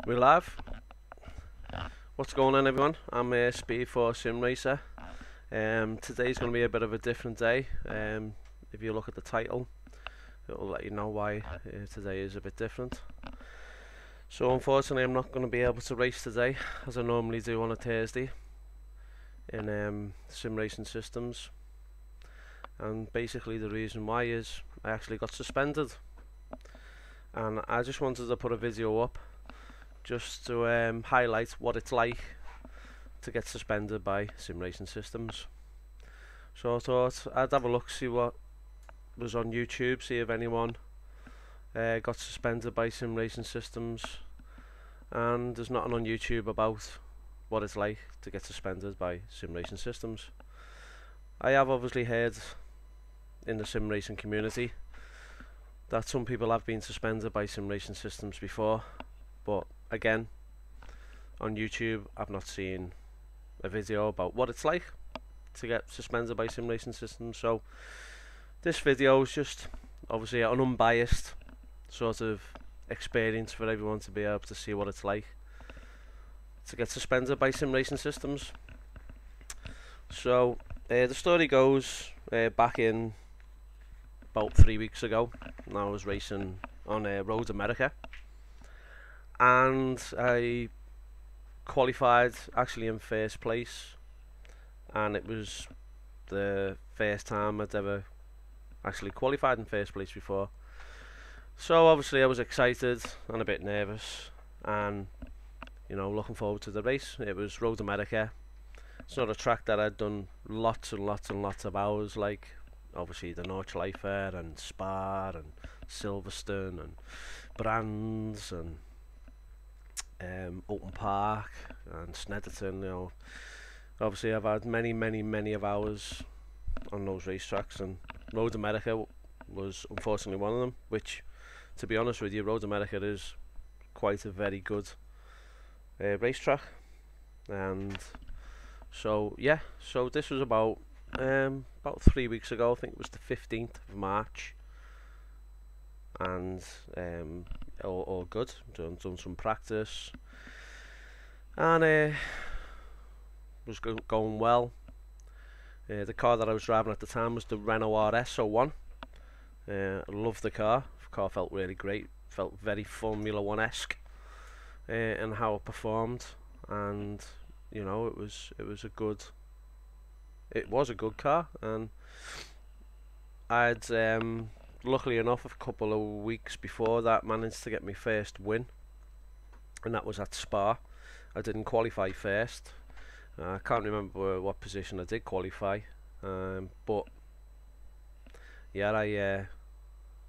We're live. What's going on, everyone? I'm Speed for Sim Racer. Today's going to be a bit of a different day. If you look at the title, it'll let you know why today is a bit different. So unfortunately, I'm not going to be able to race today as I normally do on a Thursday in sim racing systems. And basically, the reason why is I actually got suspended, and I just wanted to put a video up just to highlight what it's like to get suspended by sim racing systems. So I thought I'd have a look, see what was on YouTube, see if anyone got suspended by sim racing systems. And there's nothing on YouTube about what it's like to get suspended by sim racing systems. I have obviously heard in the sim racing community that some people have been suspended by sim racing systems before, but again, on YouTube I've not seen a video about what it's like to get suspended by sim racing systems. So this video is just obviously an unbiased sort of experience for everyone to be able to see what it's like to get suspended by sim racing systems. So the story goes back in about 3 weeks ago, and I was racing on Road America, and I qualified actually in first place, and it was the first time I'd ever actually qualified in first place before. So obviously I was excited and a bit nervous, and looking forward to the race. It was Road America. It's not a track that I'd done lots and lots and lots of hours, like obviously the Nordschleifer and Spa and Silverstone and Brands and Open Park and Snetterton. Obviously I've had many of hours on those racetracks, and Road America was unfortunately one of them, which, to be honest with you, Road America is quite a very good racetrack. And so this was about 3 weeks ago. I think it was the 15th of March, and all good. Done some practice, and was going well. The car that I was driving at the time was the Renault RS 01. I loved the car. The car felt really great. Felt very Formula One esque in how it performed, and it was a good car. And I'd luckily enough, a couple of weeks before that, managed to get my first win, and that was at Spa. I didn't qualify first. I can't remember what position I did qualify, but yeah,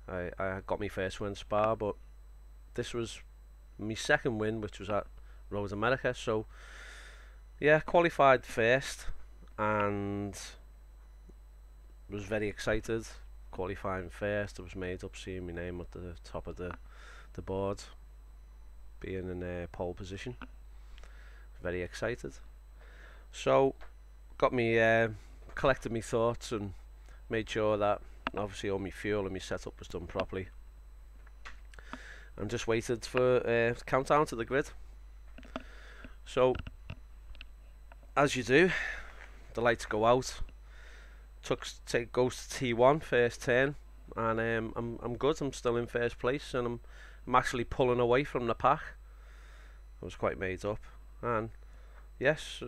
I got my first win Spa. But this was my second win, which was at Road America. So yeah, qualified first, and was very excited. Qualifying first, I was made up seeing my name at the top of the board, being in pole position. Very excited. So got me collected my thoughts and made sure that obviously all my fuel and my setup was done properly, and just waited for countdown to the grid. So as you do, the lights go out. Goes to T1 first turn, and I'm good. I'm still in first place, and I'm actually pulling away from the pack. I was quite made up, and yes,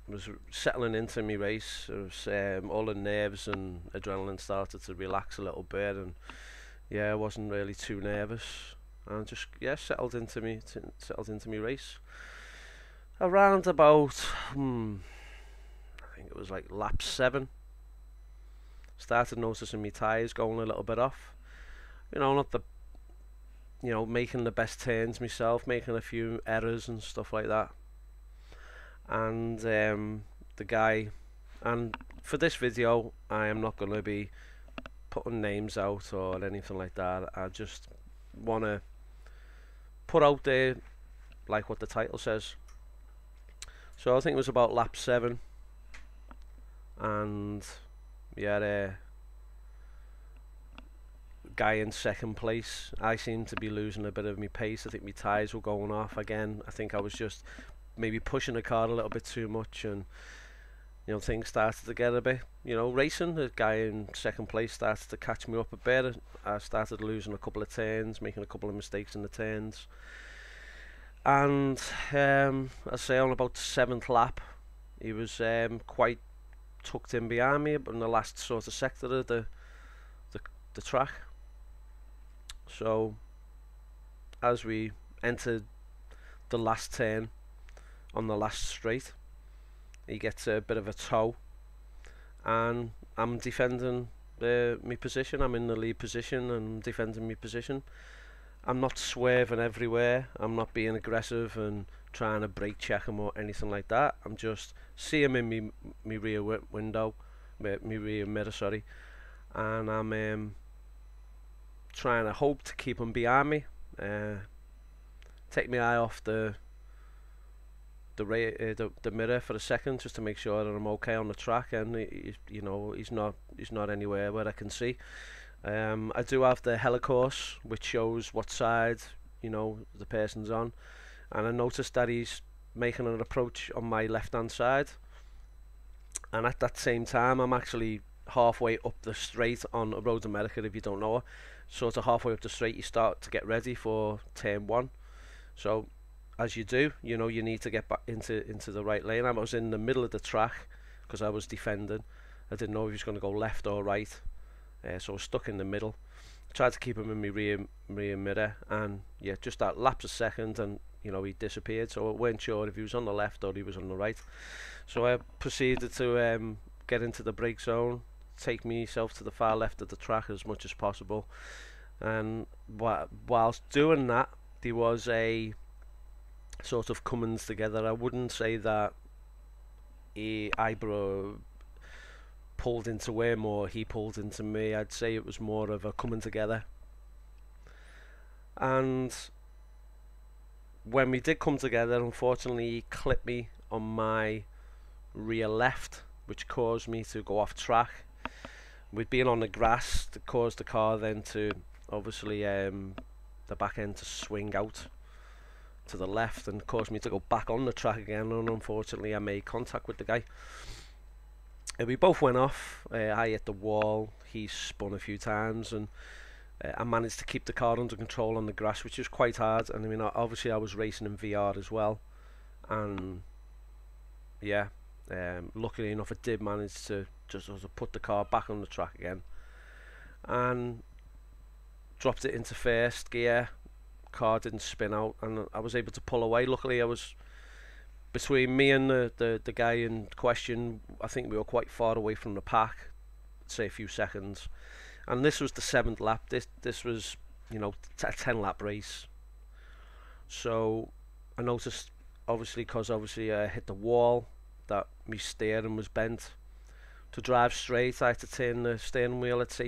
was settling into my race. It was all the nerves and adrenaline started to relax a little bit, and yeah, I wasn't really too nervous, and just settled into me race. Around about I think it was like lap 7, started noticing my tyres going a little bit off. Not the making the best turns myself, making a few errors and stuff like that. And the guy, and for this video I am not going to be putting names out or anything like that. I just want to put out there like what the title says. So I think it was about lap 7, and yeah, guy in second place. I seemed to be losing a bit of my pace. I think my tyres were going off again. I think I was just maybe pushing the car a little bit too much, and things started to get a bit, racing. The guy in second place started to catch me up a bit. I started losing a couple of turns, making a couple of mistakes in the turns. And I say on about the 7th lap, he was quite tucked in behind me in the last sort of sector of the track. So as we entered the last turn on the last straight, he gets a bit of a tow, and I'm defending my position. I'm in the lead position and defending my position. I'm not swerving everywhere. I'm not being aggressive and trying to brake check him or anything like that. I'm just see him in me rear window, me rear mirror, sorry, and I'm trying to hope to keep him behind me. Take my eye off the mirror for a second, just to make sure that I'm okay on the track, and he's not anywhere where I can see. I do have the helicourse, which shows what side the person's on, and I noticed that he's making an approach on my left hand side, and at that same time I'm actually halfway up the straight on Road America. If you don't know, sort of halfway up the straight you start to get ready for turn 1. So as you do, you need to get back into the right lane. I was in the middle of the track because I was defending. I didn't know if he was going to go left or right, so I was stuck in the middle. Tried to keep him in my rear mirror, and yeah, just that lapse a second, and he disappeared. So I weren't sure if he was on the left or he was on the right. So I proceeded to get into the brake zone, take myself to the far left of the track as much as possible, and whilst doing that, there was a sort of comings together. I wouldn't say that I pulled into him or he pulled into me. I'd say it was more of a coming together. And when we did come together, unfortunately he clipped me on my rear left, which caused me to go off track. With being on the grass, that caused the car then to obviously the back end to swing out to the left and caused me to go back on the track again, and unfortunately I made contact with the guy. We both went off. I hit the wall, he spun a few times, and I managed to keep the car under control on the grass, which was quite hard. And I mean, obviously I was racing in VR as well, and yeah, luckily enough I did manage to just sort of put the car back on the track again and dropped it into first gear. Car didn't spin out, and I was able to pull away. Luckily I was between me and the guy in question. I think we were quite far away from the pack, say a few seconds, and this was the 7th lap. This was a 10-lap race. So I noticed, obviously I hit the wall, that my steering was bent. To drive straight I had to turn the steering wheel at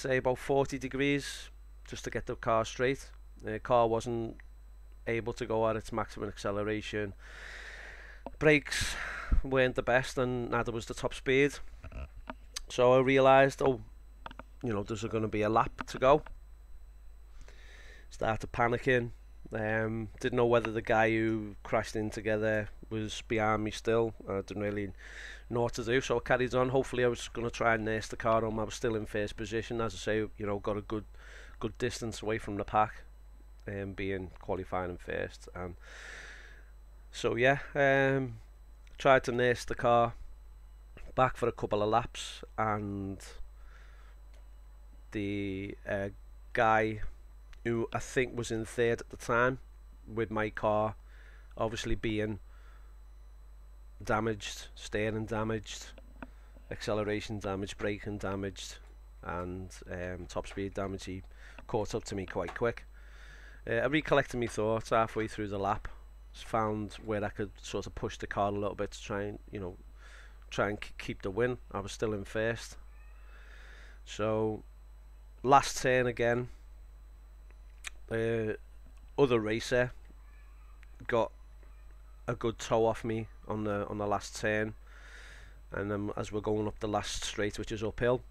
about 40 degrees just to get the car straight. The car wasn't able to go at its maximum acceleration. Brakes weren't the best, and neither was the top speed. So I realised, there's going to be a lap to go. Started panicking. Didn't know whether the guy who crashed in together was behind me still. I didn't really know what to do, so I carried on. Hopefully I was going to try and nurse the car home. I was still in first position, as I say, got a good distance away from the pack, being qualifying in first. And so yeah, tried to nurse the car back for a couple of laps, and the guy who I think was in third at the time, with my car obviously being damaged, steering damaged, acceleration damaged, braking damaged, and top speed damage, he caught up to me quite quick. I recollected my thoughts halfway through the lap, found where I could sort of push the car a little bit to try and keep the win. I was still in first. So last turn again, other racer got a good tow off me on the last turn, and as we're going up the last straight, which is uphill,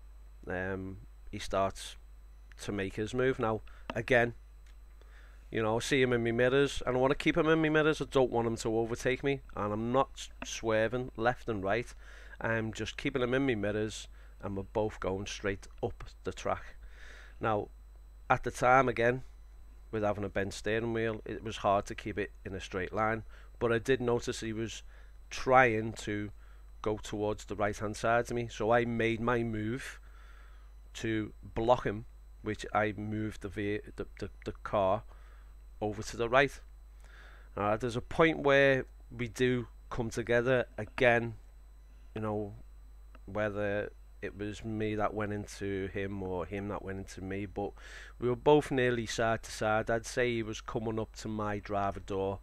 he starts to make his move. Now, again, you know, I see him in my mirrors, and I want to keep him in my mirrors. I don't want him to overtake me, and I'm not swerving left and right. I'm just keeping him in my mirrors, and we're both going straight up the track. Now, at the time, again, with having a bent steering wheel, it was hard to keep it in a straight line, but I did notice he was trying to go towards the right hand side of me, so I made my move to block him, which I moved the car over to the right. There's a point where we do come together again, you know, whether it was me that went into him or him that went into me, but we were both nearly side to side. I'd say he was coming up to my driver door.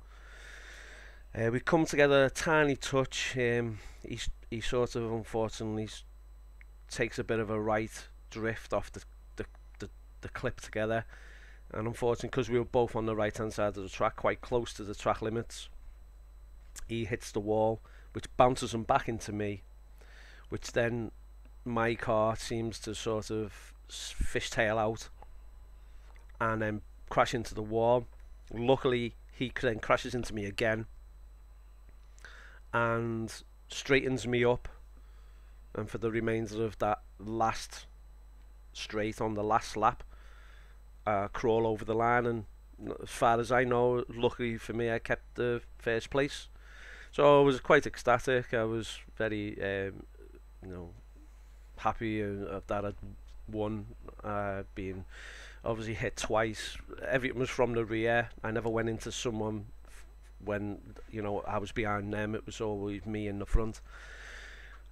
We come together a tiny touch. He sort of unfortunately takes a bit of a right drift off the clip together, and unfortunately, because we were both on the right hand side of the track, quite close to the track limits, he hits the wall, which bounces him back into me, which then my car seems to sort of fishtail out and then crash into the wall. Luckily, he then crashes into me again and straightens me up, and for the remainder of that last straight on the last lap, crawl over the line, and as far as I know, luckily for me, I kept the first place. So I was quite ecstatic. I was very happy that I'd won, being obviously hit twice. Everything was from the rear. I never went into someone when, you know, I was behind them. It was always me in the front,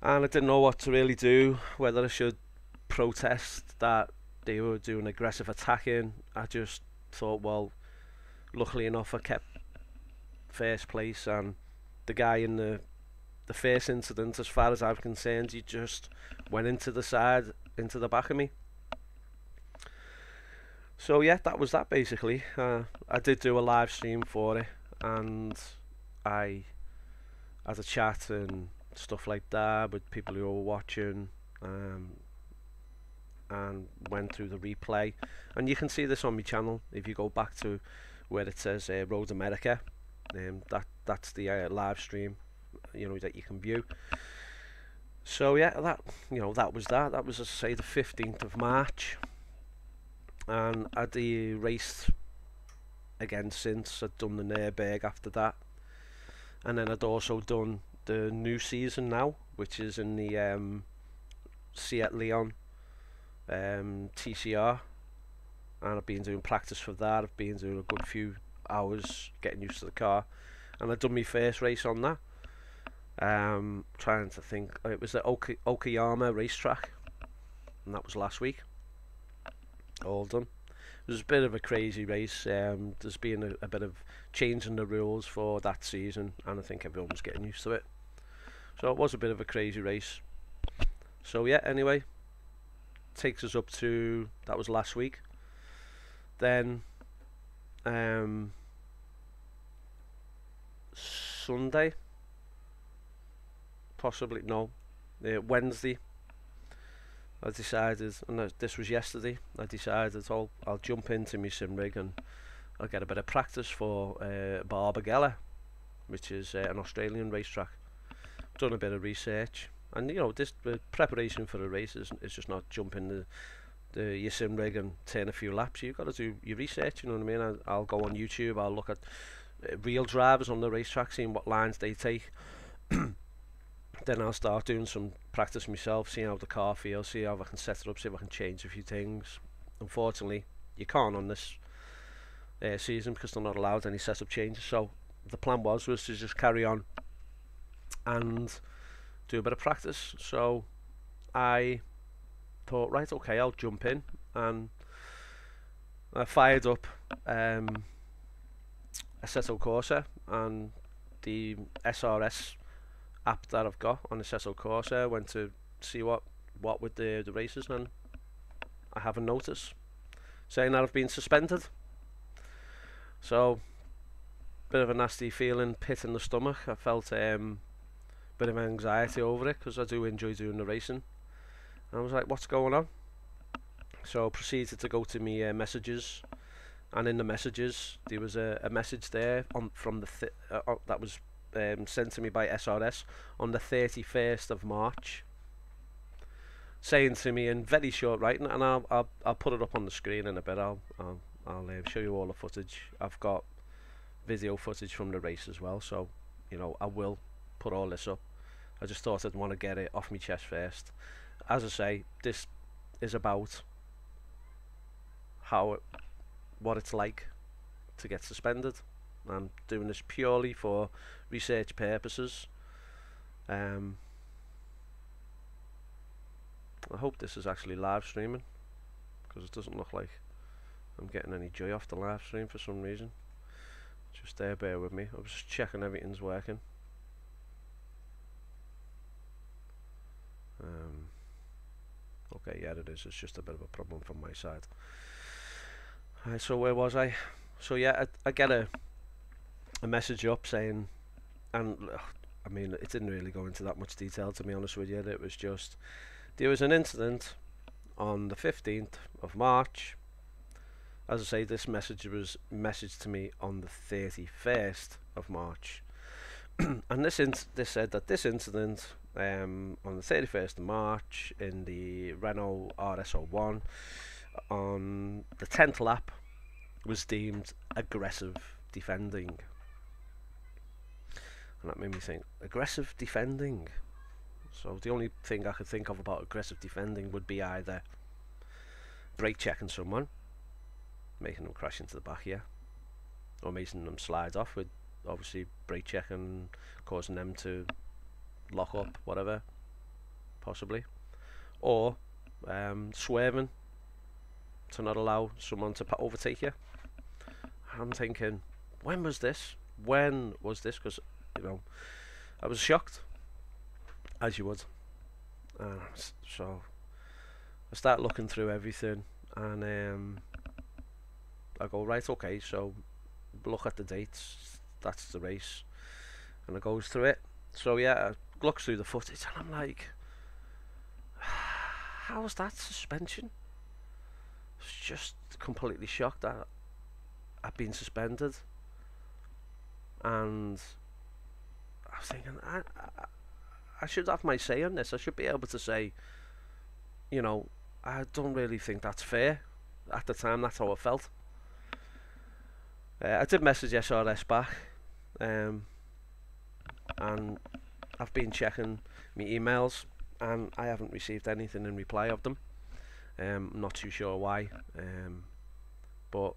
and I didn't know what to really do, whether I should protest that they were doing aggressive attacking. I just thought, well, luckily enough, I kept first place, and the guy in the first incident, as far as I'm concerned, he just went into the side, into the back of me. So yeah, that was that basically. I did do a live stream for it, and I had a chat and stuff like that with people who were watching, and went through the replay, and you can see this on my channel if you go back to where it says Road America. That's the live stream, you know, that you can view. So yeah, that was that was, as I say, the 15th of March, and I'd raced again since. I'd done the Nürburgring after that, and then I'd also done the new season now, which is in the Seat Leon TCR, and I've been doing practice for that. I've been doing a good few hours getting used to the car, and I'd done my first race on that. Trying to think, it was the Okayama racetrack, and that was last week. All done. It was a bit of a crazy race. There's been a bit of change in the rules for that season, and I think everyone was getting used to it. So it was a bit of a crazy race. So yeah, anyway, takes us up to, that was last week. Then Sunday, possibly, no, Wednesday, I decided, and this was yesterday, I decided I'll jump into my sim rig and I'll get a bit of practice for Barbagallo, which is an Australian racetrack. Done a bit of research, and you know, this preparation for a race is just not jumping your sim rig and turn a few laps. You've got to do your research, you know what I mean? I'll go on YouTube, I'll look at real drivers on the racetrack, seeing what lines they take. Then I'll start doing some practice myself, seeing how the car feels, see how I can set it up, see if I can change a few things. Unfortunately, you can't on this season because they're not allowed any setup changes. So the plan was to just carry on and do a bit of practice. So I thought, right, okay, I'll jump in, and I fired up assettocorsa and the SRS app that I've got on assettocorsa. Went to see what with the races, and I have a notice saying that I've been suspended. So bit of a nasty feeling, pit in the stomach. I felt bit of anxiety over it because I do enjoy doing the racing. And I was like, what's going on? So I proceeded to go to me messages, and in the messages there was a message there from that was sent to me by SRS on the 31st of March, saying to me in very short writing, and I'll put it up on the screen in a bit. I'll show you all the footage. I've got video footage from the race as well, so you know I will put all this up. I just thought I'd want to get it off my chest first. As I say, this is about what it's like to get suspended. I'm doing this purely for research purposes. I hope this is actually live streaming, because it doesn't look like I'm getting any joy off the live stream for some reason. Just bear with me. I was just checking everything's working. Okay, yeah, it is. It's just a bit of a problem from my side. Alright, so where was I? So yeah, I get a message up saying, and I mean, it didn't really go into that much detail, to be honest with you. It was just, there was an incident on the 15th of March. As I say, this message was messaged to me on the 31st of March. And this said that this incident on the 31st of March in the Renault RS01 on the 10th lap was deemed aggressive defending. And that made me think, aggressive defending? So the only thing I could think of about aggressive defending would be either brake checking someone, making them crash into the back here, or making them slide off with obviously brake checking, causing them to lock up, whatever, possibly, or swerving to not allow someone to overtake you. I'm thinking, when was this? Because you know, I was shocked, as you would. So I start looking through everything, and I go, right, okay, so look at the dates, that's the race, and it goes through it. So yeah, I look through the footage and I'm like, how's that suspension? I was just completely shocked that I've been suspended, and I was thinking, I should have my say on this. I should be able to say, you know, I don't really think that's fair. At the time, that's how I felt. I did message SRS back, and I've been checking my emails, and I haven't received anything in reply of them. I'm not too sure why, but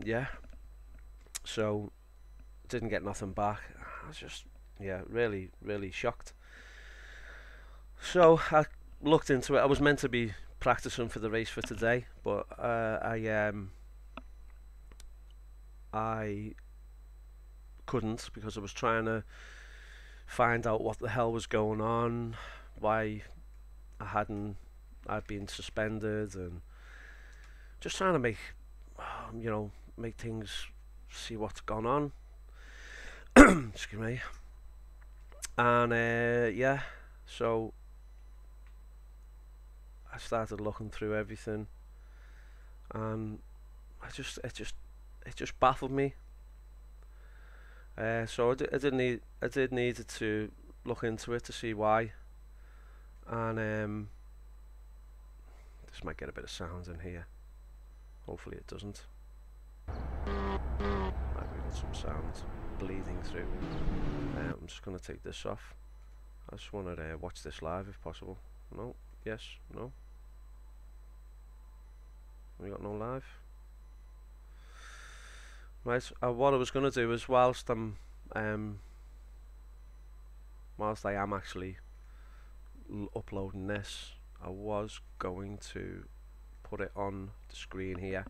yeah, so didn't get nothing back. I was just, yeah, really shocked. So I looked into it. I was meant to be practicing for the race for today, but I couldn't, because I was trying to find out what the hell was going on, why I'd been suspended, and just trying to make things, see what's gone on. Excuse me. And yeah, so I started looking through everything, and it just baffled me. So I did need to look into it to see why, and this might get a bit of sound in here. Hopefully it doesn't. Right, we've got some sound bleeding through. I'm just going to take this off. I just want to watch this live if possible. No, yes, no. We got no live. Right, what I was going to do is, whilst I am actually uploading this, I was going to put it on the screen here,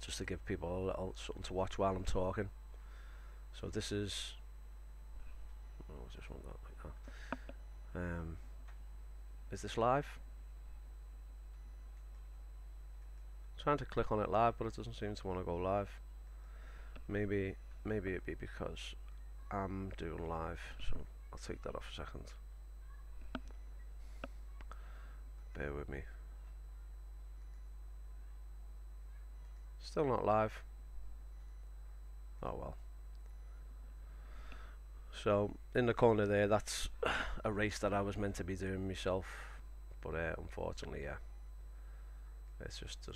just to give people a little something to watch while I'm talking. So this is, oh, I just want that like that. Is this live? Trying to click on it live, but it doesn't seem to want to go live. Maybe it'd be because I'm doing live, so I'll take that off a second. bear with me. Still not live. Oh well. So in the corner there, that's a race that I was meant to be doing myself, but unfortunately, yeah, it just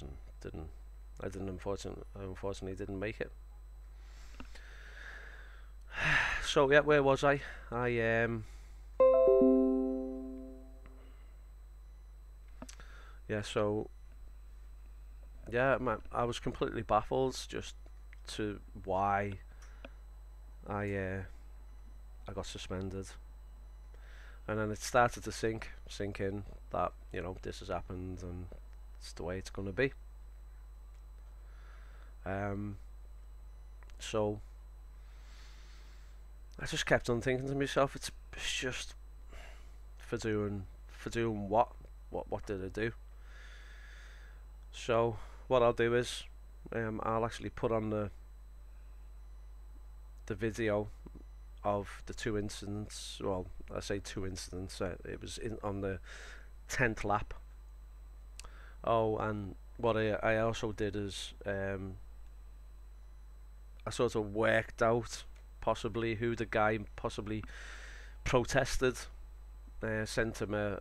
unfortunately didn't make it. So yeah, where was I? Yeah, so yeah, I was completely baffled just to why I got suspended, and then it started to sink in that, you know, this has happened and it's the way it's gonna be. So I just kept on thinking to myself, it's just for doing what did I do? So what I'll do is I'll actually put on the video of the two incidents. Well, I say two incidents. It was on the 10th lap. Oh, and what I also did is I sort of worked out possibly who the guy possibly protested. Sent him a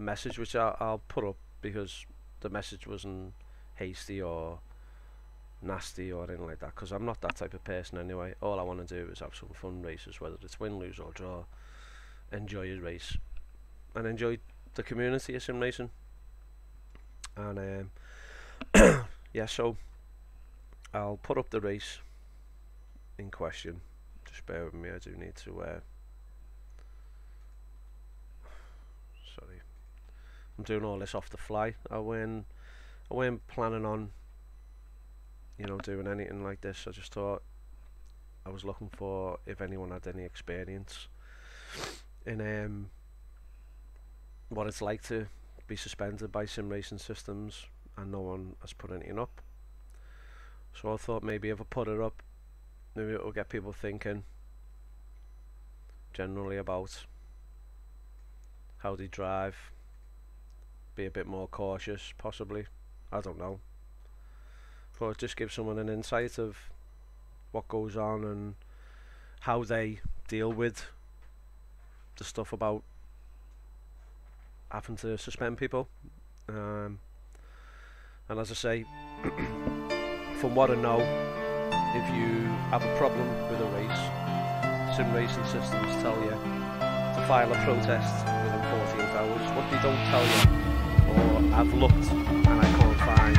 message, which I'll put up, because the message wasn't hasty or nasty or anything like that, because I'm not that type of person anyway. All I want to do is have some fun races, whether it's win, lose or draw. Enjoy a race and enjoy the community of sim racing. And yeah, so I'll put up the race in question. Just bear with me, I do need to sorry, I'm doing all this off the fly. I weren't planning on, you know, doing anything like this. I just thought, I was looking for if anyone had any experience in what it's like to be suspended by sim racing systems, and no one has put anything up. So I thought maybe if I put it up, maybe it will get people thinking generally about how they drive, be a bit more cautious possibly, I don't know. But just give someone an insight of what goes on and how they deal with the stuff about having to suspend people. And as I say, from what I know, if you have a problem with a race, sim racing systems tell you to file a protest within 48 hours. What they don't tell you, or I've looked and I can't find,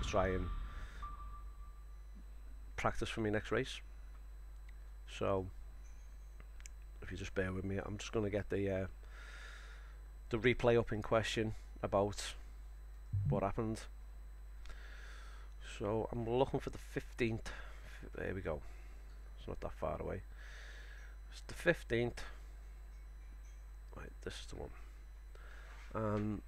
try and practice for my next race. So if you just bear with me, I'm just going to get the replay up in question about what happened. So I'm looking for the 15th. There we go. It's not that far away. It's the 15th. Right, this is the one.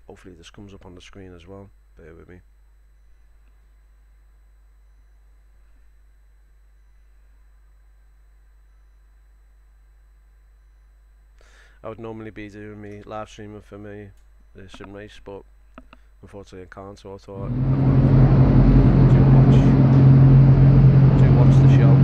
Hopefully this comes up on the screen as well. Bear with me. I would normally be doing me live streaming for me sim race, but unfortunately I can't, so I thought to watch the show.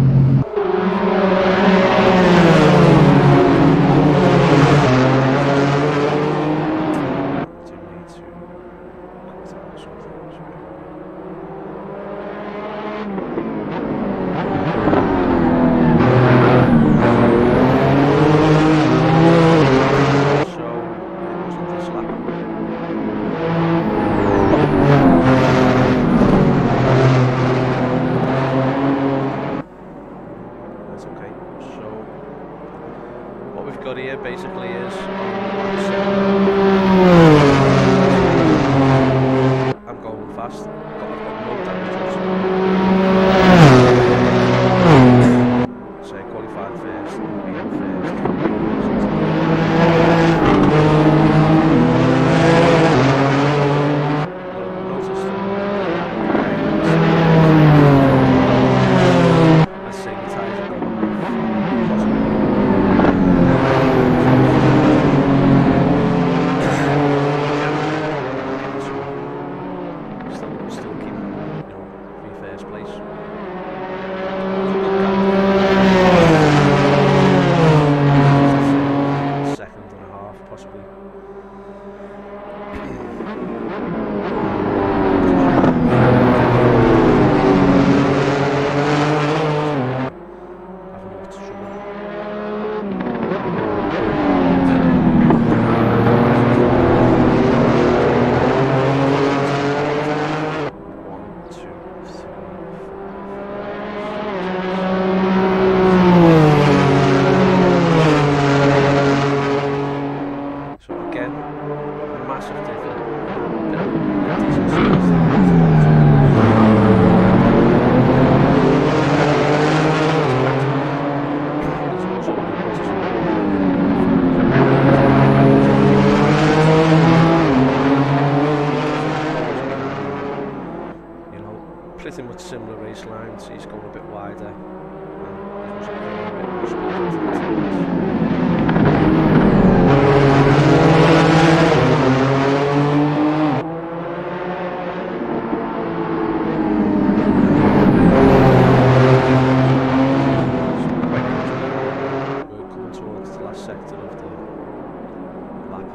what we've got here basically is I'm going fast. I've got no damages. So I qualified first, being first. Pretty much similar race lines, he's going a bit wider. We're coming towards the last sector of the lap.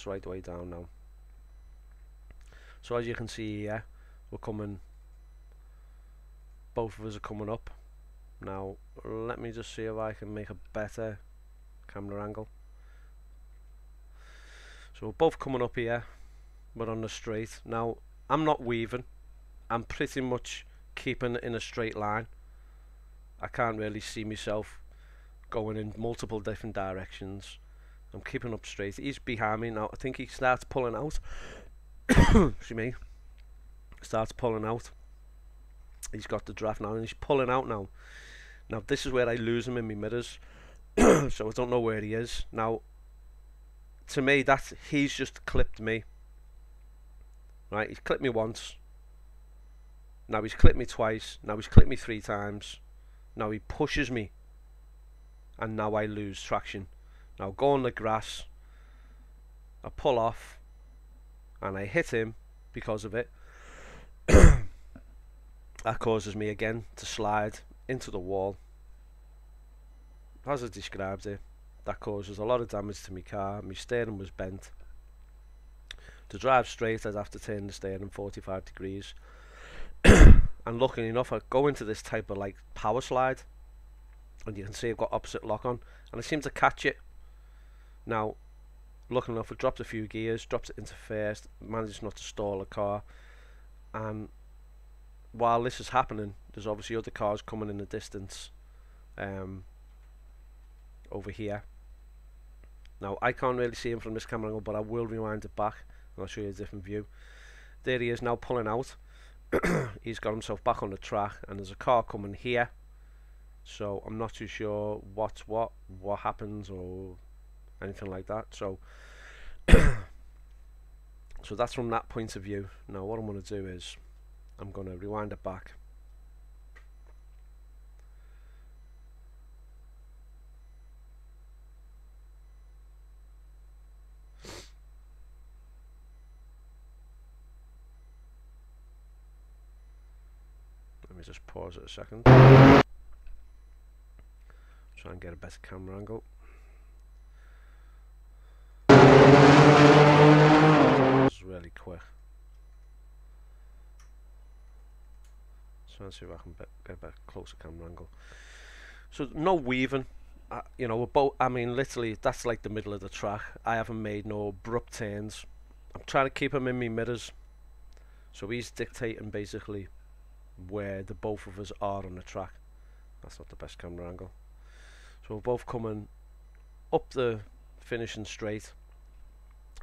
Right the way down now. So as you can see here, we're coming, both of us are coming up. Now let me just see if I can make a better camera angle. So we're both coming up here, we're on the straight. Now I'm not weaving, I'm pretty much keeping it in a straight line. I can't really see myself going in multiple different directions. I'm keeping up straight. He's behind me now. I think he starts pulling out. Excuse me. Starts pulling out. He's got the draft now and he's pulling out now. Now this is where I lose him in my mirrors. So I don't know where he is. Now to me he's just clipped me. Right, he's clipped me once. Now he's clipped me twice. Now he's clipped me 3 times. Now he pushes me. And now I lose traction. Now go on the grass, I pull off, and I hit him because of it. That causes me again to slide into the wall. As I described it, that causes a lot of damage to my car. My steering was bent. To drive straight, I'd have to turn the steering 45 degrees. And luckily enough, I go into this type of like power slide, and you can see I've got opposite lock on, and I seem to catch it. Now, luckily enough, it dropped a few gears, drops it into first, managed not to stall a car, and while this is happening, there's obviously other cars coming in the distance over here. Now, I can't really see him from this camera angle, but I will rewind it back, and I'll show you a different view. There he is now pulling out. He's got himself back on the track, and there's a car coming here, so I'm not too sure what's what happens, or anything like that. So so that's from that point of view. Now what I'm going to do is I'm going to rewind it back. Let me just pause it a second. Try and get a better camera angle. It's really quick. Try and see if I can get a better closer camera angle. So no weaving. You know, I mean, literally, that's like the middle of the track. I haven't made no abrupt turns. I'm trying to keep him in me mirrors. So he's dictating basically where the both of us are on the track. That's not the best camera angle. So we're both coming up the finishing straight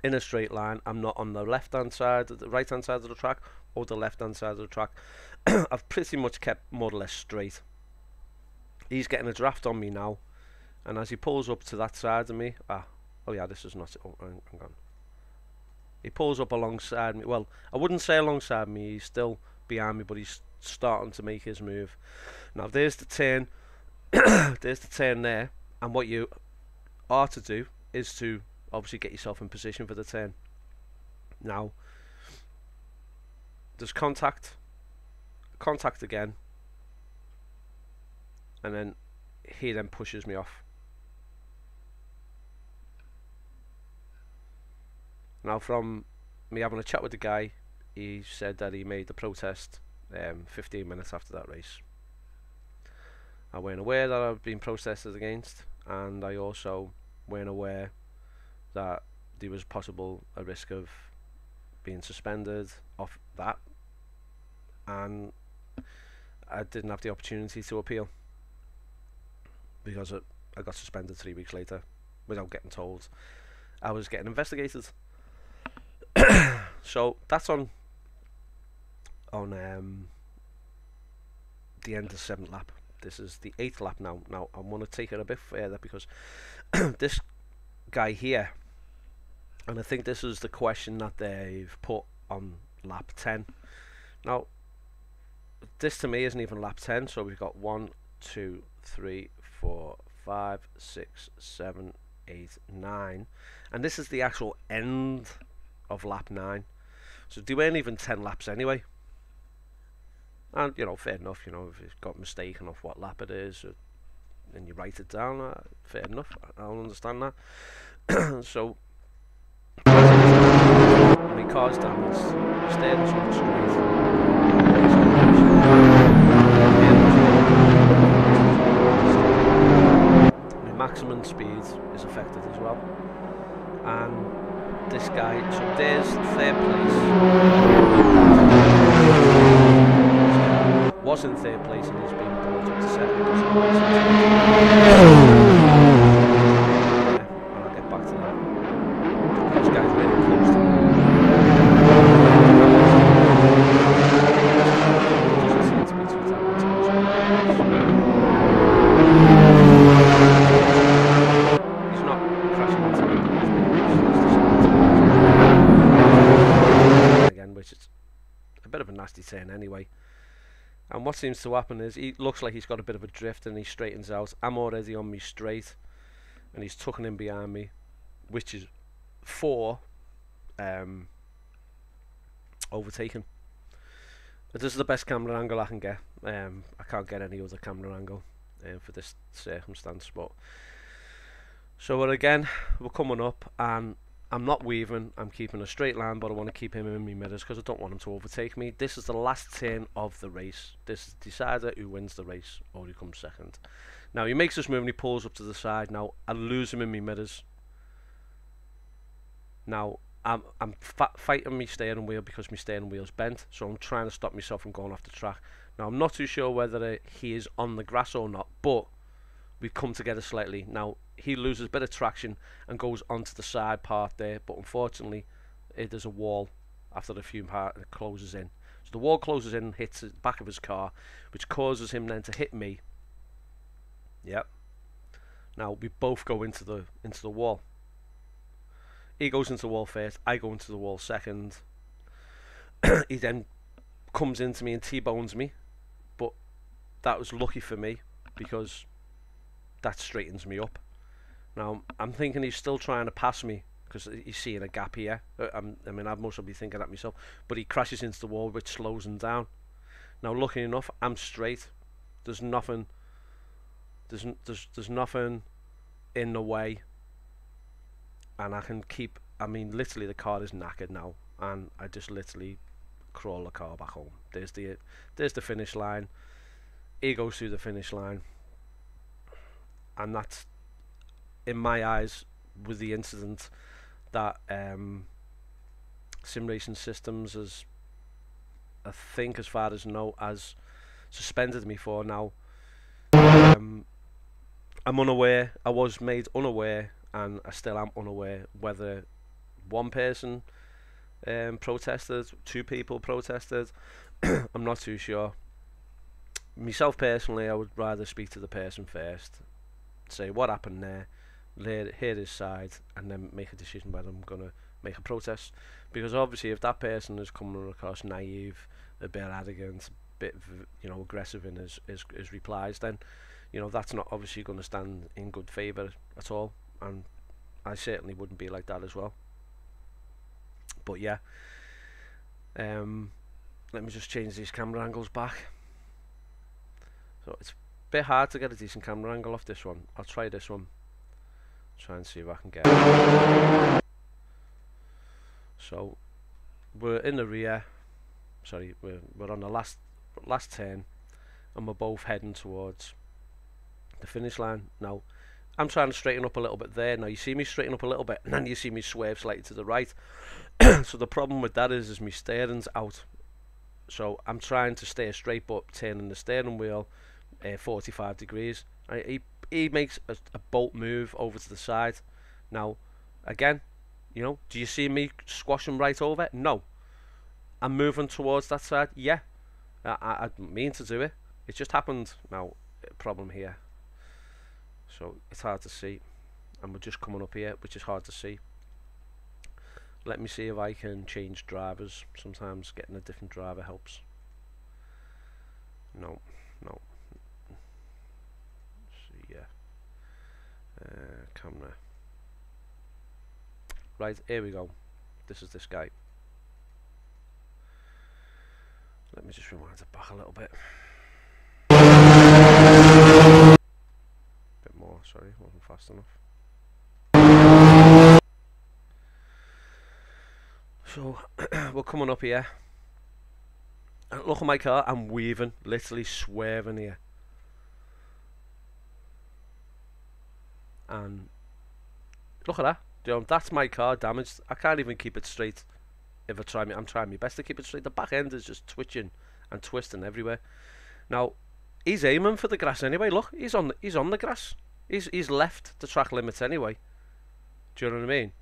in a straight line. I'm not on the left hand side, the right hand side of the track, or the left hand side of the track. I've pretty much kept more or less straight. He's getting a draft on me now, and as he pulls up to that side of me, oh yeah, this is not, oh, hang on. He pulls up alongside me. Well, I wouldn't say alongside me, he's still behind me, but he's starting to make his move. Now there's the turn. There's the turn there, and what you are to do is to obviously get yourself in position for the turn. Now there's contact again, and then he then pushes me off. Now, from me having a chat with the guy, he said that he made the protest 15 minutes after that race. I weren't aware that I've been protested against, and I also weren't aware that there was possible a risk of being suspended off that, and I didn't have the opportunity to appeal because I got suspended 3 weeks later without getting told I was getting investigated. So that's on the end of the 7th lap. This is the 8th lap now. Now I want to take it a bit further because this guy here, and I think this is the question that they've put on lap 10. Now this to me isn't even lap 10, so we've got 1, 2, 3, 4, 5, 6, 7, 8, 9, and this is the actual end of lap 9. So they weren't even 10 laps anyway. And you know, fair enough, you know, if you've got mistaken of what lap it is, and you write it down, fair enough, I'll understand that. So my car's damaged, steering's not straight, my maximum speed is affected as well, and this guy, so there's 3rd place, was in 3rd place, and he's been brought up to 2nd. And I'll get back to that. This guy's really close to me. Doesn't seem to be too talented. He's not crashing into me, but he's again, which is a bit of a nasty turn anyway. And what seems to happen is he looks like he's got a bit of a drift, and he straightens out. I'm already on me straight, and he's tucking in behind me, which is for overtaking. But this is the best camera angle I can get. I can't get any other camera angle for this circumstance. But so again, we're coming up, and I'm not weaving, I'm keeping a straight line, but I want to keep him in my mirrors because I don't want him to overtake me. This is the last turn of the race. This is the decider who wins the race or who comes 2nd. Now he makes this move and he pulls up to the side. Now I lose him in my mirrors. Now I'm fighting my steering wheel because my steering wheel's bent, so I'm trying to stop myself from going off the track. Now I'm not too sure whether he is on the grass or not, but we've come together slightly. Now he loses a bit of traction and goes onto the side part there, but unfortunately there's a wall after the fume part, and it closes in. So the wall closes in and hits the back of his car, which causes him then to hit me. Yep. Now we both go into the wall. He goes into the wall first, I go into the wall second. He then comes into me and T-bones me, but that was lucky for me because that straightens me up. Now I'm thinking he's still trying to pass me because he's seeing a gap here. I mean, I must be thinking that myself, but he crashes into the wall, which slows him down. Now lucky enough, I'm straight. There's nothing There's nothing in the way, and I can keep. I mean, literally, the car is knackered now, and I just literally crawl the car back home. There's the finish line. He goes through the finish line, and that's, in my eyes, with the incident that sim racing systems has, I think, as far as I know, has suspended me for now. I'm unaware. I was made unaware, and I still am unaware whether one person protested, two people protested. I'm not too sure. Myself personally, I would rather speak to the person first, say what happened there, hear his side, and then make a decision whether I'm gonna make a protest. Because obviously, if that person is coming across naive, a bit arrogant, a bit aggressive in his replies, then that's not obviously going to stand in good favour at all. And I certainly wouldn't be like that as well. But yeah, let me just change these camera angles back. So it's a bit hard to get a decent camera angle off this one. I'll try this one. Try and see if I can get it. So we're in the rear. Sorry, we're on the last turn, and we're both heading towards the finish line. Now I'm trying to straighten up a little bit there. Now you see me straighten up a little bit, and then you see me swerve slightly to the right. So the problem with that is my steering's out. So I'm trying to steer straight, but turning the steering wheel 45 degrees. He makes a bolt move over to the side. Now, again, do you see me squash him right over? No. I'm moving towards that side. Yeah. I didn't mean to do it. It just happened. Now, problem here. So it's hard to see. And we're just coming up here, which is hard to see. Let me see if I can change drivers. Sometimes getting a different driver helps. No. See, yeah. Camera. Right, here we go. This is this guy. Let me just rewind it back a little bit. Bit more, sorry, wasn't fast enough. So we're coming up here. Look at my car, I'm weaving, literally swerving here. And look at that. That's my car damaged. I can't even keep it straight. If I'm trying my best to keep it straight. The back end is just twitching and twisting everywhere. Now, he's aiming for the grass anyway. Look, he's on the grass. He's left the track limits anyway. Do you know what I mean?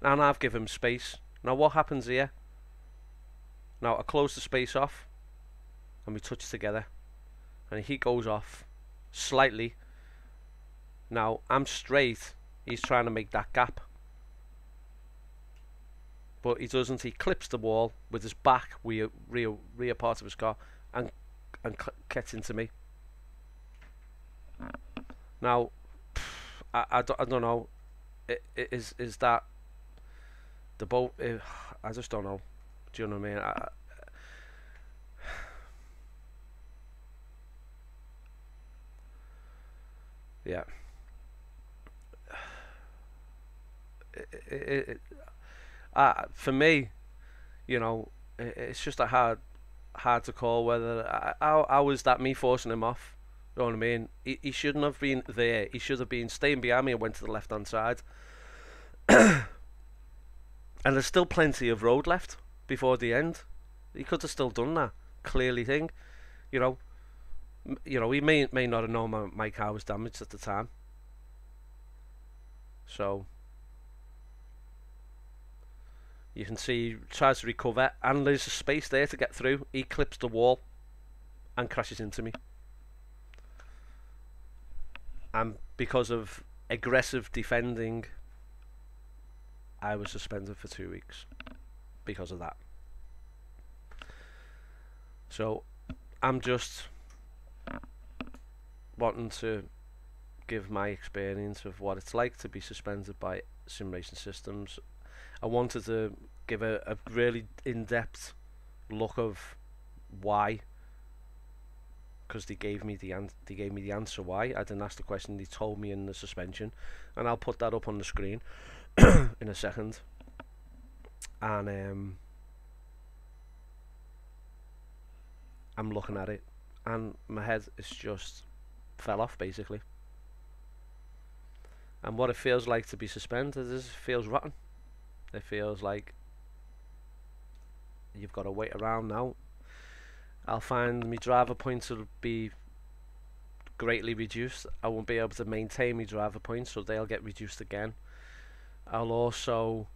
And I've given him space. Now what happens here? Now I close the space off, and we touch together, and he goes off slightly. Now I'm straight. He's trying to make that gap, but he doesn't. He clips the wall with his back, rear part of his car, and gets into me. Now, I don't know. Is that the boat? I just don't know. Do you know what I mean? Yeah. For me, it's just a hard to call whether how is that me forcing him off. You know what I mean? He shouldn't have been there. He should have been staying behind me and went to the left hand side. And there's still plenty of road left before the end. He could have still done that. Clearly thing. He may not have known my car was damaged at the time. So you can see he tries to recover, and there's a space there to get through. He clips the wall and crashes into me. And because of aggressive defending, I was suspended for 2 weeks because of that. So I'm just wanting to give my experience of what it's like to be suspended by sim racing systems. I wanted to give a really in-depth look of why because they gave me the answer why. I didn't ask the question, they told me in the suspension, and I'll put that up on the screen in a second. And I'm looking at it, and my head is just fell off basically. And what it feels like to be suspended is, it feels rotten. It feels like you've got to wait around now. I'll find my driver points will be greatly reduced. I won't be able to maintain my driver points, so they'll get reduced again. I'll also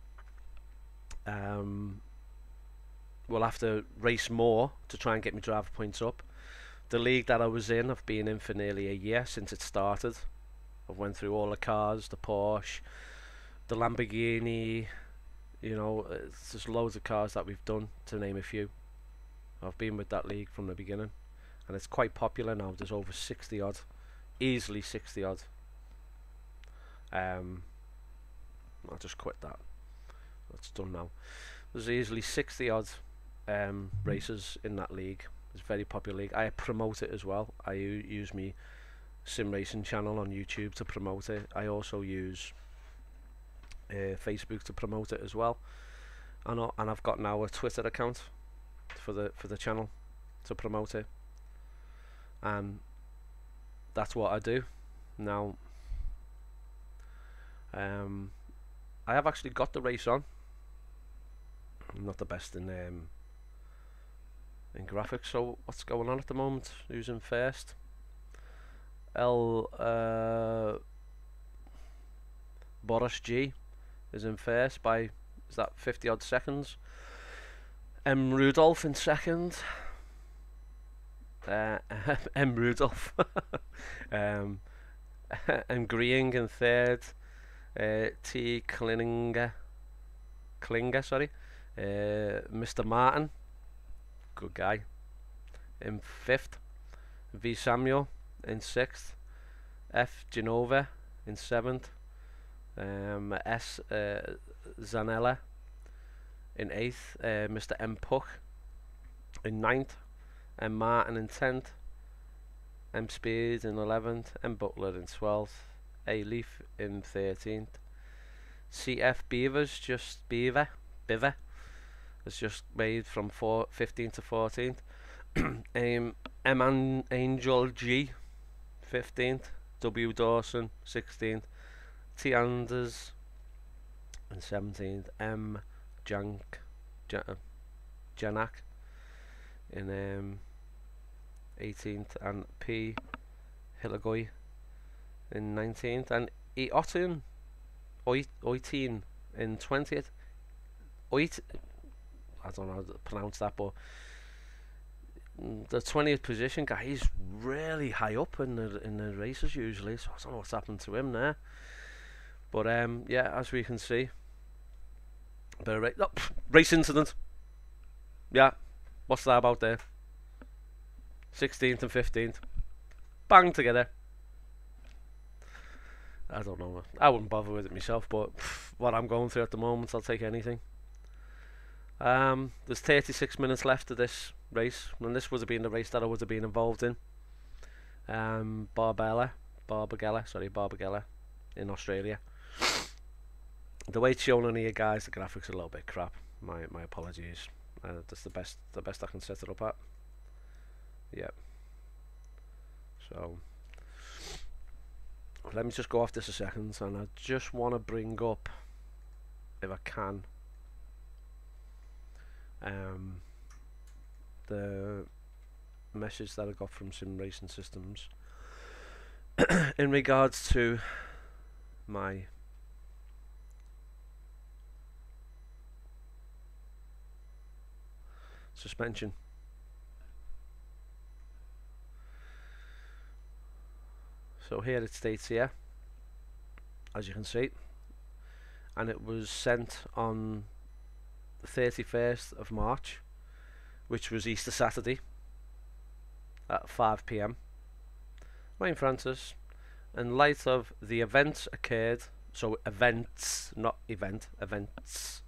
will have to race more to try and get my driver points up. The league that I was in, I've been in for nearly a year since it started. I've went through all the cars, the Porsche, the Lamborghini, you know, it's just loads of cars that we've done, to name a few. I've been with that league from the beginning, and it's quite popular now. There's over 60 odd, easily 60 odd. I'll just quit that. That's done now. There's easily 60 odd racers in that league. It's a very popular league. I promote it as well. I use me simracing channel on YouTube to promote it. I also use Facebook to promote it as well. And I've got now a Twitter account for the channel to promote it. And that's what I do now. I have actually got the race on. I'm not the best in graphics, so what's going on at the moment? Who's in first? Boris G is in first by, is that 50 odd seconds? M Rudolph in second. M Rudolph. M Greing in third. T Klinger, sorry. Mr. Martin, good guy, in fifth. V Samuel in sixth. F Genova in seventh. S Zanella in eighth. Mr. M Puck in ninth. M Martin in 10th. M Speed in 11th. M Butler in 12th. A Leaf in 13th. CF Beaver's just Beaver has just made from 15th to 14th. M Angel G 15th. W Dawson 16th. T Anders in 17th. M Janak in 18th, and P Hilagoy in 19th, and E Oitin in 20th. I don't know how to pronounce that, but the 20th position guy, he's really high up in the races usually, so I don't know what's happened to him there. But yeah, as we can see, race incident. Yeah, what's that about there? 16th and 15th, bang together. I don't know, I wouldn't bother with it myself, but what I'm going through at the moment, I'll take anything. There's 36 minutes left of this race, and this would have been the race that I would have been involved in. Barbagella in Australia. The way it's shown on here, guys, the graphics are a little bit crap. My apologies. That's the best I can set it up at. Yeah. So let me just go off this a second, and I just want to bring up, if I can, the message that I got from Sim Racing Systems in regards to my suspension. So here it states here, as you can see, and it was sent on the 31st of March, which was Easter Saturday, at 5 PM. Ryan Francis, in light of the events occurred, so events, not event, events,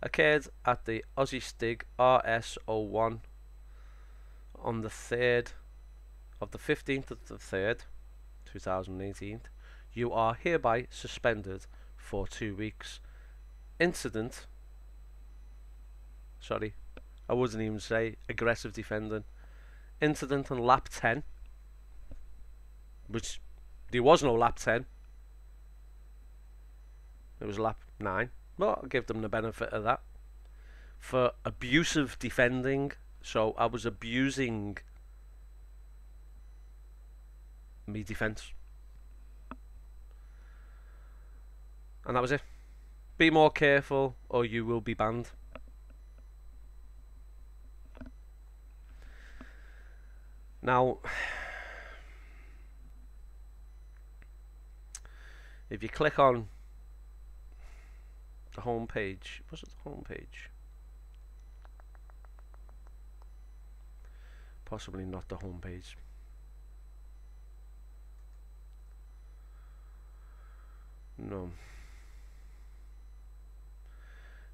occurred at the Aussie Stig RS01 on the 3rd of the 15th of the 3rd, 2018, you are hereby suspended for 2 weeks. Incident, sorry, I wouldn't even say aggressive defending. Incident on lap 10, which there was no lap 10. It was lap 9. Well, I'll give them the benefit of that. For abusive defending, so I was abusing me defence. And that was it. Be more careful or you will be banned. Now, if you click on the home page, was it the home page? Possibly not the home page. No.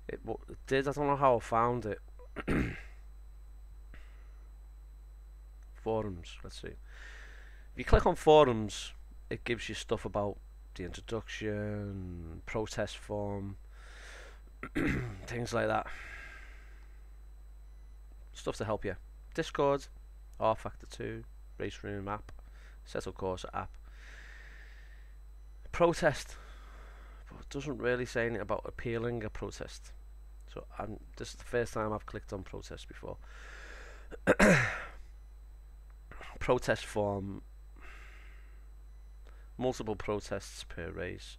It did, I don't know how I found it. Forums, let's see. If you click on forums, it gives you stuff about the introduction, protest form, things like that. Stuff to help you. Discord, R-Factor 2, Race Room app, assettocorsa app. Protest, but it doesn't really say anything about appealing a protest. So this is the first time I've clicked on protest before. Protest form, multiple protests per race,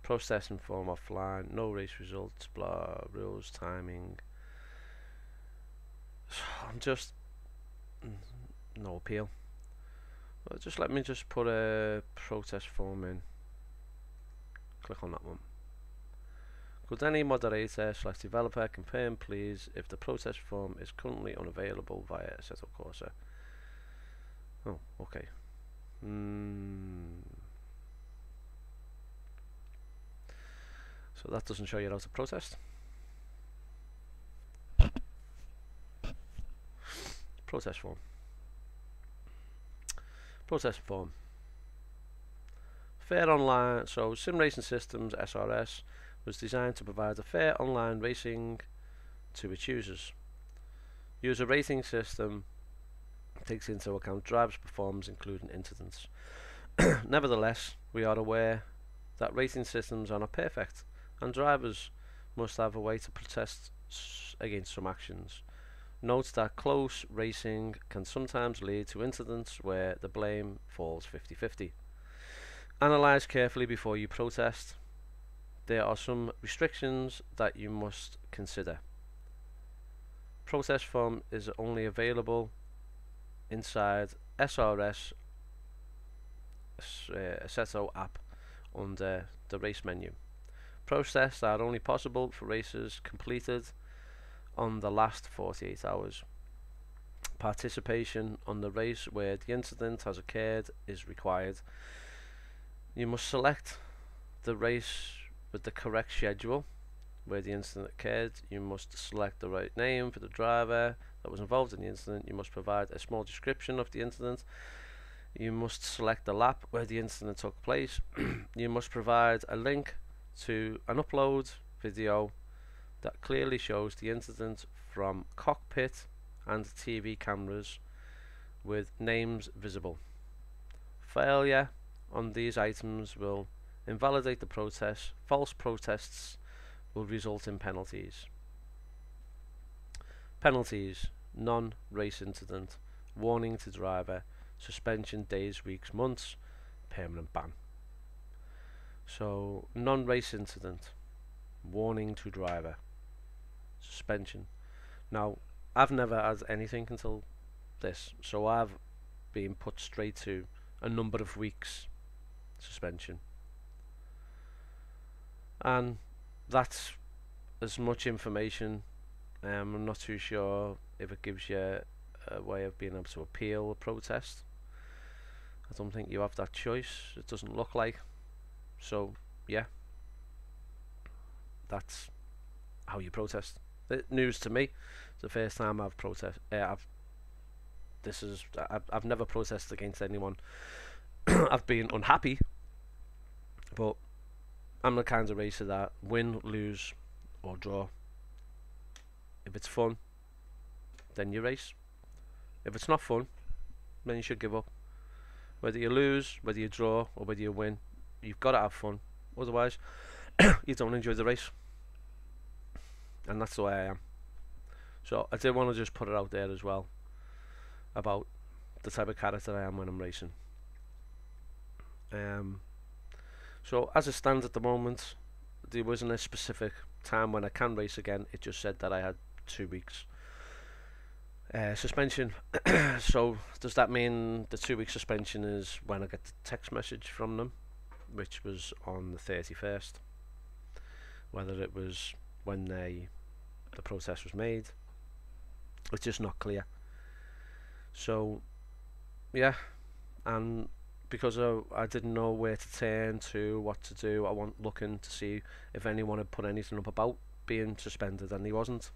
processing form offline, no race results, blah, rules, timing. I'm just no appeal. Well, just let me just put a protest form in. Click on that one. Could any moderator/developer confirm please if the protest form is currently unavailable via assettocorsa? Oh, okay. So that doesn't show you how to protest. Protest form. Protest form. Fair online. So Simracing Systems (SRS) was designed to provide a fair online racing to its users. User rating system takes into account drivers' performance, including incidents. Nevertheless, we are aware that rating systems are not perfect, and drivers must have a way to protest against some actions. Note that close racing can sometimes lead to incidents where the blame falls 50-50. Analyze carefully before you protest. There are some restrictions that you must consider. Protest form is only available inside SRS Assetto app under the race menu. Protests are only possible for races completed on the last 48 hours. Participation on the race where the incident has occurred is required. You must select the race with the correct schedule where the incident occurred. You must select the right name for the driver that was involved in the incident. You must provide a small description of the incident. You must select the lap where the incident took place. You must provide a link to an upload video that clearly shows the incident from cockpit and TV cameras with names visible. Failure on these items will invalidate the protest. False protests will result in penalties. Penalties: non-race incident, warning to driver, suspension days, weeks, months, permanent ban. So non-race incident, warning to driver, suspension. Now I've never had anything until this, so I've been put straight to a number of weeks suspension, and that's as much information. I'm not too sure if it gives you a way of being able to appeal a protest. I don't think you have that choice. It doesn't look like. So yeah, that's how you protest. News to me. It's the first time I've this is, I've never protested against anyone. I've been unhappy, but I'm the kind of racer that win, lose, or draw. If it's fun, then you race. If it's not fun, then you should give up. Whether you lose, whether you draw, or whether you win, you've got to have fun. Otherwise, you don't enjoy the race. And that's the way I am. So I did want to just put it out there as well about the type of character I am when I'm racing. So as it stands at the moment, there wasn't a specific time when I can race again. It just said that I had 2 weeks suspension. So does that mean the 2 week suspension is when I get the text message from them, which was on the 31st? Whether it was when the protest was made, it's just not clear. So yeah, and because I didn't know where to turn to, what to do, I went looking to see if anyone had put anything up about being suspended, and he wasn't.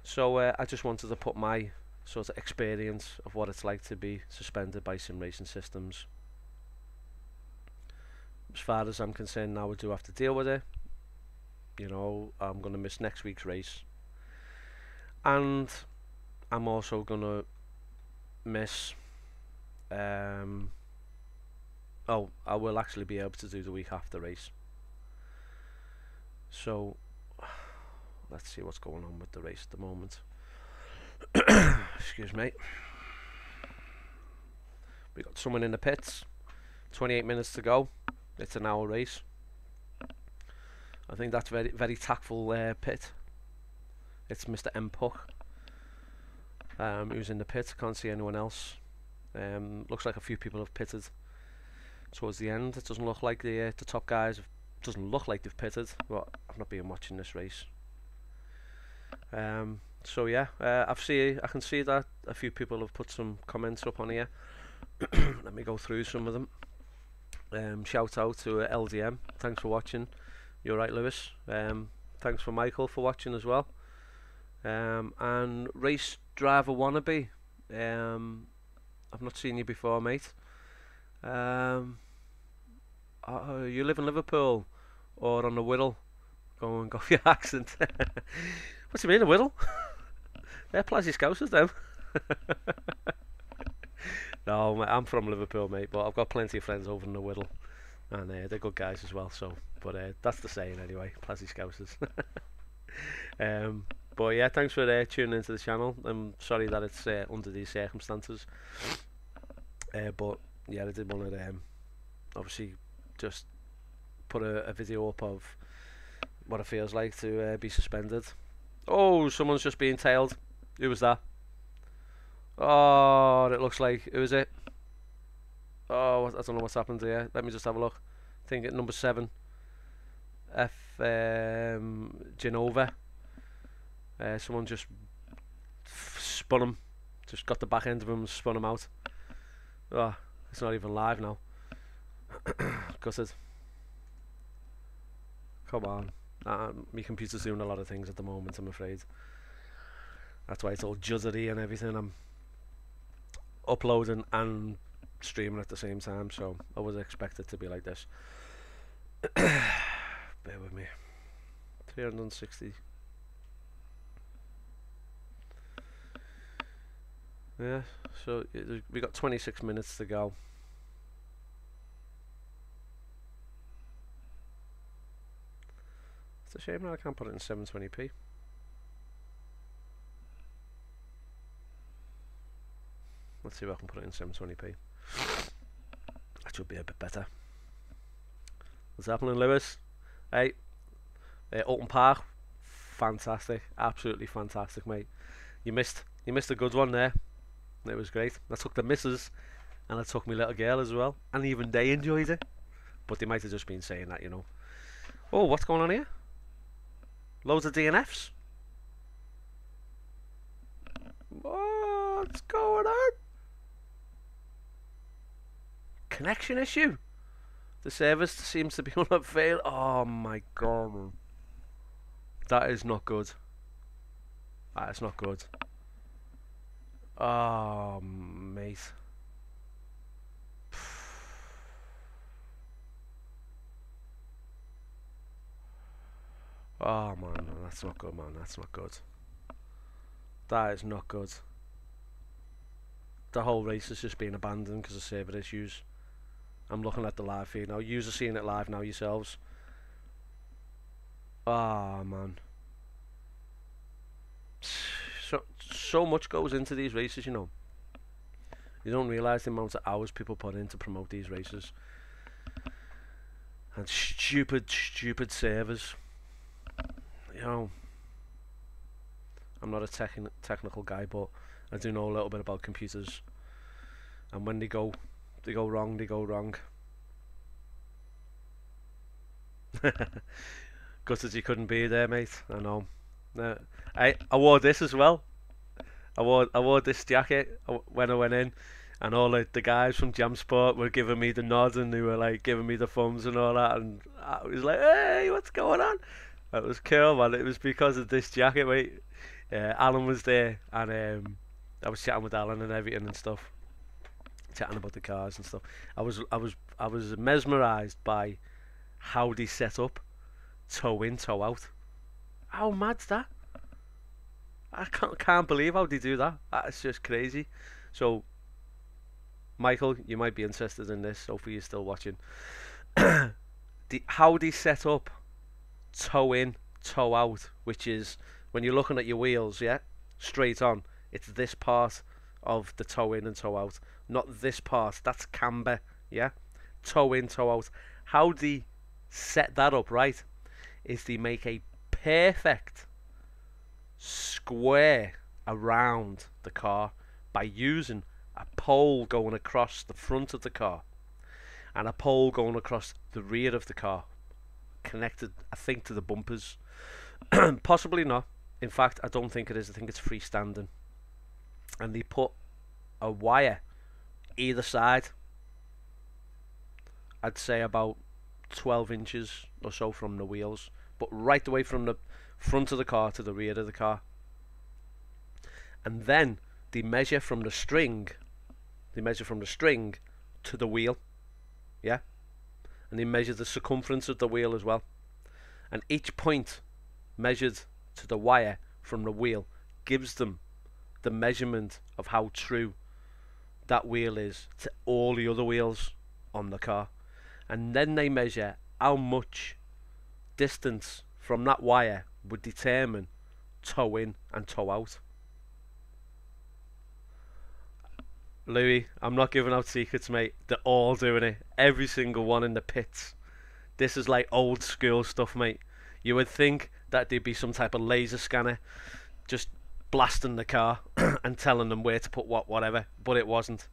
So I just wanted to put my sort of experience of what it's like to be suspended by sim racing systems. As far as I'm concerned now, I do have to deal with it. You know, I'm going to miss next week's race, and I'm also going to miss oh, I will actually be able to do the week after race. So let's see what's going on with the race at the moment. Excuse me. We got someone in the pits. 28 minutes to go. It's an hour race. I think that's very, very tactful pit. It's Mr. M. Puck, who's in the pit. Can't see anyone else. Looks like a few people have pitted towards the end. It doesn't look like the top guys doesn't look like they've pitted, but I've not been watching this race. So yeah, I can see that a few people have put some comments up on here. Let me go through some of them. Shout out to LDM, thanks for watching. You're right, Lewis. Thanks for Michael for watching as well. And Race Driver Wannabe, I've not seen you before, mate. You live in Liverpool or on the Whittle? Go and go for your accent. What do you mean, a Whittle? They're Plasy Scousers, them. No, mate, I'm from Liverpool, mate, but I've got plenty of friends over in the Whittle, and they're good guys as well. So, but that's the saying anyway, Plasy Scousers. But yeah, thanks for tuning into the channel. I'm sorry that it's under these circumstances. But yeah, I did want to obviously just put a video up of what it feels like to be suspended. Oh, someone's just being tailed. Who was that? Oh, it looks like, who is it? Oh, I don't know what's happened here. Let me just have a look. I think at number 7, Genova. Someone just spun him. Just got the back end of him and spun him out. Oh, it's not even live now. Gutted. Come on. My computer's doing a lot of things at the moment, I'm afraid. That's why it's all juddery and everything. I'm uploading and streaming at the same time, so I was expected to be like this. Bear with me. 360. Yeah, so we got 26 minutes to go. It's a shame that I can't put it in 720p. Let's see if I can put it in 720p. That should be a bit better. What's happening, Lewis? Hey, Alton Park, fantastic, absolutely fantastic, mate. You missed a good one there. It was great. I took the missus, and I took my little girl as well, and even they enjoyed it. But they might have just been saying that, you know. Oh, what's going on here? Loads of DNFs. What's going on? Connection issue. The service seems to be on a fail. Oh my god. That is not good. That is not good. Oh, mate. Oh man, that's not good, man. That's not good. That is not good. The whole race is just being abandoned because of server issues. I'm looking at the live feed now. You're seeing it live now yourselves. Ah, man. So much goes into these races, you know. You don't realise the amount of hours people put in to promote these races. And stupid servers. You know, I'm not a technical guy, but I do know a little bit about computers. And when they go wrong, they go wrong. Gutted you couldn't be there, mate. I know. I wore this as well. I wore this jacket when I went in, and all the guys from Jam Sport were giving me the nod, and they were like giving me the thumbs and all that, and I was like, "Hey, what's going on?" It was cool, man. It was because of this jacket, mate. Alan was there, and I was chatting with Alan and everything and stuff, chatting about the cars and stuff. I was mesmerised by how they set up toe in, toe out. How mad's that? I can't believe how they do that. That's just crazy. So, Michael, you might be interested in this. Hopefully, you're still watching. How they set up toe in, toe out, which is when you're looking at your wheels, yeah, straight on. It's this part of the toe in and toe out, not this part. That's camber, yeah. Toe in, toe out. How they set that up, right, is they make a perfect square around the car by using a pole going across the front of the car and a pole going across the rear of the car, connected, I think, to the bumpers. Possibly not. In fact, I don't think it is. I think it's freestanding. And they put a wire either side. I'd say about 12 inches or so from the wheels, but right away from the front of the car to the rear of the car. And then they measure from the string. They measure from the string to the wheel, yeah. And they measure the circumference of the wheel as well. And each point measured to the wire from the wheel gives them the measurement of how true that wheel is to all the other wheels on the car. And then they measure how much distance from that wire would determine toe in and toe out. Louis, I'm not giving out secrets, mate. They're all doing it. Every single one in the pits. This is like old school stuff, mate. You would think that there'd be some type of laser scanner just blasting the car and telling them where to put whatever, but it wasn't.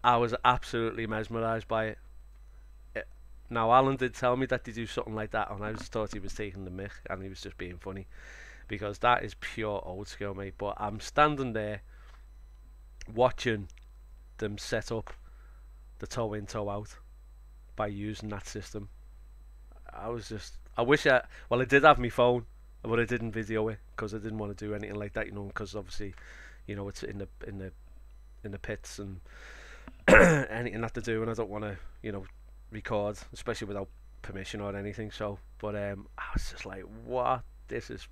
I was absolutely mesmerised by it. Now, Alan did tell me that they do something like that, and I just thought he was taking the mick, and he was just being funny, because that is pure old school, mate. But I'm standing there watching them set up the toe in, toe out by using that system. I wish I did have my phone, but I didn't video it because I didn't want to do anything like that, you know, because obviously, you know, it's in the pits and anything that to do, and I don't want to, you know, record, especially without permission or anything. So, but I was just like, what? This is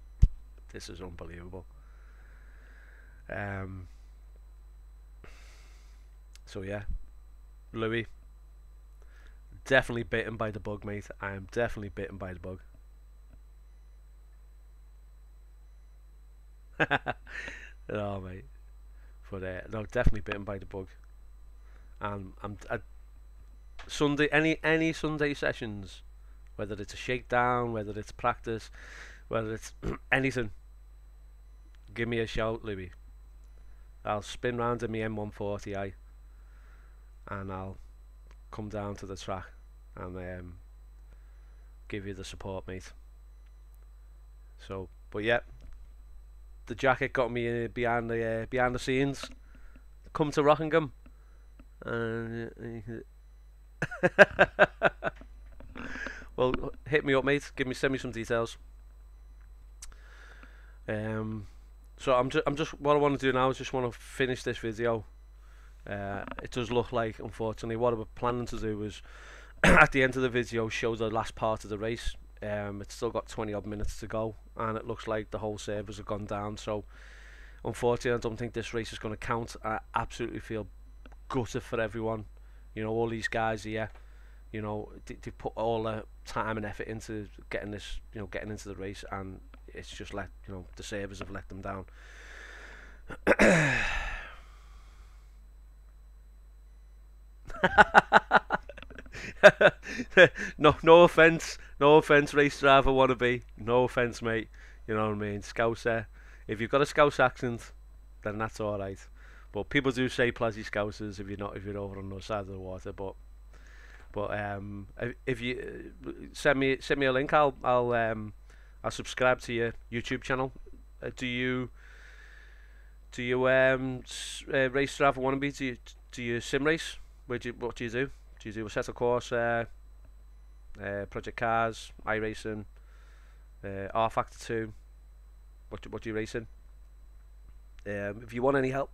unbelievable. So yeah, Louis, definitely bitten by the bug, mate. I am definitely bitten by the bug. Oh, mate. But no, definitely bitten by the bug. And Sunday, any Sunday sessions, whether it's a shakedown, whether it's practice, whether it's anything, give me a shout, Louis. I'll spin round in my M140i, and I'll come down to the track and give you the support, mate. So, but yeah, the jacket got me behind the scenes. Come to Rockingham, and well, hit me up, mate. Send me some details. So I'm just what I want to do now is just want to finish this video. It does look like, unfortunately, what I was planning to do was at the end of the video show the last part of the race. It's still got 20 odd minutes to go, and it looks like the whole servers have gone down. So unfortunately, I don't think this race is going to count. I absolutely feel gutted for everyone. You know, all these guys here. You know, they put all the time and effort into getting this, you know, getting into the race, and it's just the servers have let them down. No offense, race driver wannabe. No offense, mate. You know what I mean, Scouser. If you've got a Scouse accent, then that's all right. But people do say Plazzy Scousers if you're over on the side of the water. But if you send me a link, I'll subscribe to your YouTube channel. Do you race driver wannabe? Do you sim race? What do you do? Do you do assettocorsa, Project Cars, iRacing, R Factor 2? What do you racing? If you want any help,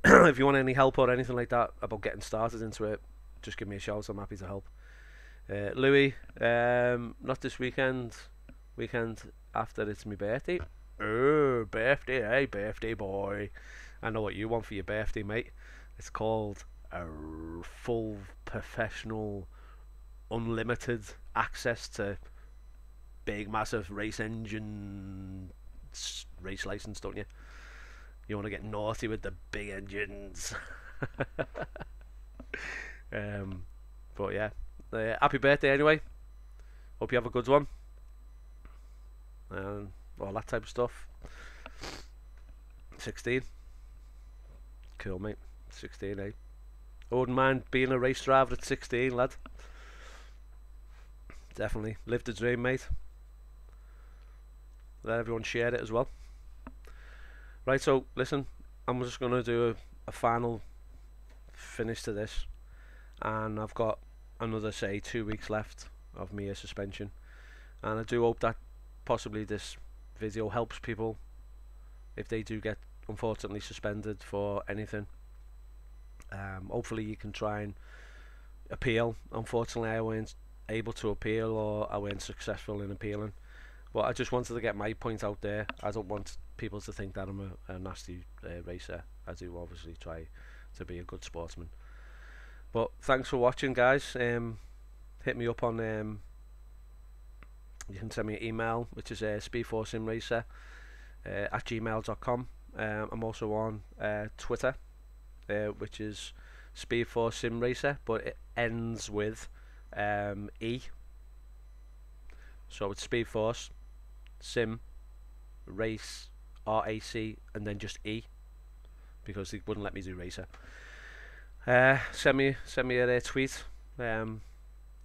if you want any help or anything like that about getting started into it, just give me a shout. I'm happy to help. Louis, not this weekend. Weekend after, it's my birthday. Oh, birthday, hey, birthday boy. I know what you want for your birthday, mate. It's called a full professional unlimited access to big massive race engine race license, don't you? You want to get naughty with the big engines. But yeah, happy birthday anyway. Hope you have a good one, and all that type of stuff. 16, cool, mate. 16, eh? I wouldn't mind being a race driver at 16, lad. Definitely live the dream, mate. Let everyone share it as well. Right, so listen, I'm just going to do a final finish to this, and I've got another, say, 2 weeks left of me suspension, and I do hope that possibly this video helps people if they do get unfortunately suspended for anything. Hopefully you can try and appeal. Unfortunately, I weren't able to appeal, or I weren't successful in appealing, but I just wanted to get my point out there. I don't want people to think that I'm a nasty racer. I do obviously try to be a good sportsman. But thanks for watching, guys. Hit me up on you can send me an email, which is speed4simracer at gmail.com. I'm also on Twitter, which is speed4simracer, but it ends with E. So it's Speed Force Sim Race, RAC, and then just E, because they wouldn't let me do racer. Send me a tweet, and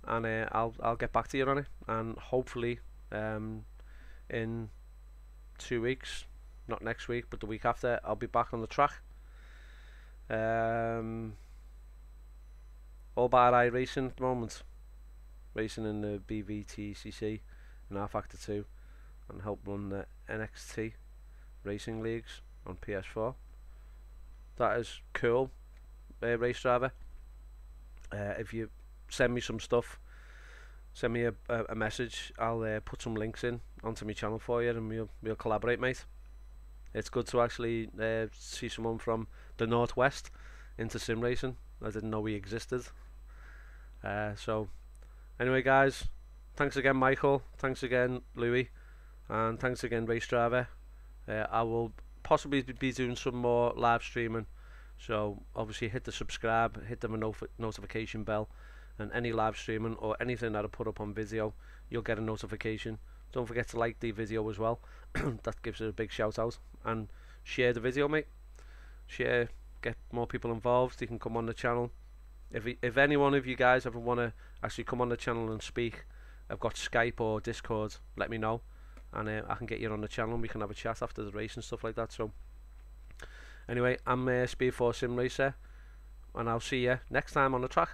I'll get back to you on it, and hopefully in 2 weeks, not next week but the week after, I'll be back on the track. All about iRacing at the moment, racing in the BVTCC and R Factor 2, and help run the NXT racing leagues on PS4. That is cool, race driver. If you send me some stuff, send me a message, I'll put some links in onto my channel for you, and we'll collaborate, mate. It's good to actually see someone from the Northwest into sim racing. I didn't know he existed. So anyway, guys, thanks again, Michael, thanks again, Louis, and thanks again, race driver. I will possibly be doing some more live streaming, so obviously hit the subscribe, hit the notification bell, and any live streaming or anything that I put up on video, you'll get a notification. Don't forget to like the video as well. That gives it a big shout out, and share the video, mate. Share, get more people involved. You can come on the channel. If any one of you guys ever want to actually come on the channel and speak, I've got Skype or Discord, let me know, and I can get you on the channel and we can have a chat after the race and stuff like that. So anyway, I'm Speed4 Sim Racer, and I'll see you next time on the track.